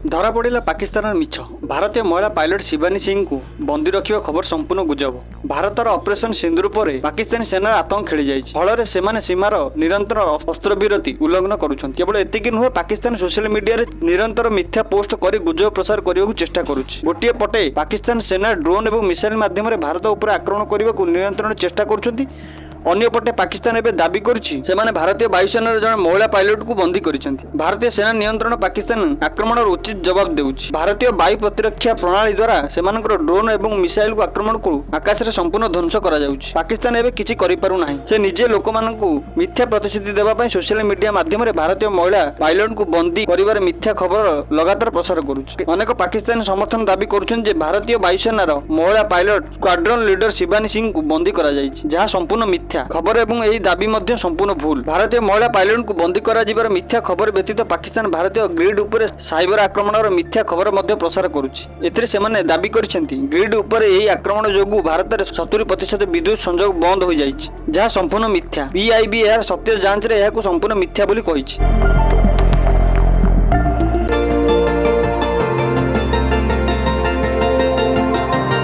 धरा पड़ा पाकिस्तान मिछ। भारतीय महिला पायलट शिवानी सिंह को बंदी रखा खबर संपूर्ण गुजब। भारतर ऑपरेशन सिंदूर पर पाकिस्तानी सेनार आतंक खेली जाइए। फल से सीमार निरंतर अस्त्रविरति उल्लंघन करुछन। केवल एतिकी नुहे, पाकिस्तान सोशल मीडिया रे निरंतर मिथ्या पोस्ट कर गुजब प्रसार करने को चेष्टा करुछि। गोटे पटे पाकिस्तान सेना ड्रोन और मिसाइल माध्यम भारत उपर आक्रमण करने को निरंतर चेष्टा करुछंती। अन्यपटे पाकिस्तान एवं दाबी करुछि सेमाने भारतीय वायुसेना जड़े महिला पायलट को बंदी करिसेंती। भारतीय सेना नियंत्रण पाकिस्तान आक्रमण उचित जवाब देउछि। भारतीय वायु प्रतिरक्षा प्रणाली द्वारा सेमानकर ड्रोन एवं मिसाइल को आक्रमण को आकाश में संपूर्ण ध्वंस करा जाउछि। पाकिस्तान एवं किछि करि पारु नाही। से निजे लोकमाननकु मिथ्या प्रतिश्रुति देबा पई सोशल मीडिया माध्यम रे भारतीय महिला पायलट को बंदी करिवार मिथ्या खबर लगातार प्रसार करुछि। अनेक पाकिस्तानी समर्थन दाबी करुछन जे भारतीय वायुसेनार महिला pilot squadron leader Shivani Singh को बंदी करा जाइछि, जहा संपूर्ण मिथ्या खबर एवं यही दाबी मध्य संपूर्ण भूल। भारतीय महिला पायलट को बंदी करा जिबार मिथ्या खबर व्यतीत पाकिस्तान भारतीय ग्रिड उपरे साइबर आक्रमण मिथ्या खबर मध्य प्रसार करुछि। एथिरे सेमाने दाबी करिसेंती ग्रिड उपरे यही आक्रमण जोगु भारत रे 70% विद्युत संयोग बंद हो जाइछि, जहा संपूर्ण मिथ्या। पीआईबी यह सत्य जांच रे यह को संपूर्ण मिथ्या बोली कहिछि।